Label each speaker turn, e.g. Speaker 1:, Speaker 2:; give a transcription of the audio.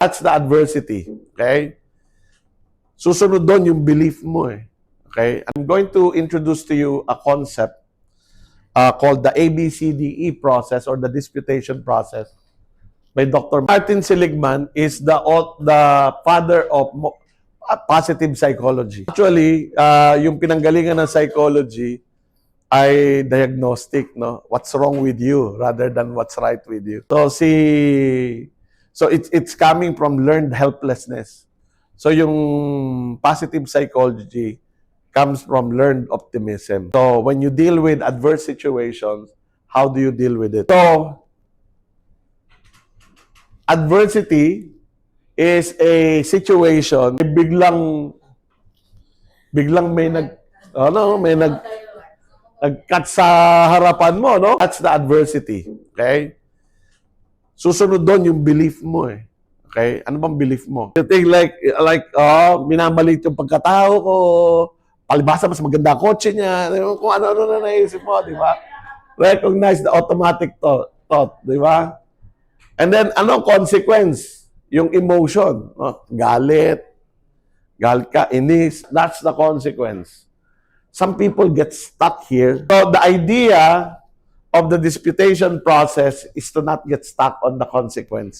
Speaker 1: That's the adversity. Okay? Susunod doon yung belief mo eh. Okay? I'm going to introduce to you a concept called the ABCDE process or the disputation process by Dr. Martin Seligman is the father of positive psychology. Actually, yung pinanggalingan ng psychology ay diagnostic, no? What's wrong with you rather than what's right with you. So it's coming from learned helplessness. So yung positive psychology comes from learned optimism. So when you deal with adverse situations, how do you deal with it? So adversity is a situation biglang may nag-cut sa harapan mo, no? That's the adversity. Okay? Susunod doon yung belief mo eh. Okay? Ano bang belief mo? You think minamaliit yung pagkatao ko, palibasa mas maganda kotse niya, kung ano-ano na naisip mo, di ba? Recognize the automatic thought, di ba? And then, anong consequence? Yung emotion. No? Galit ka, inis. That's the consequence. Some people get stuck here. So the idea of the disputation process is to not get stuck on the consequence.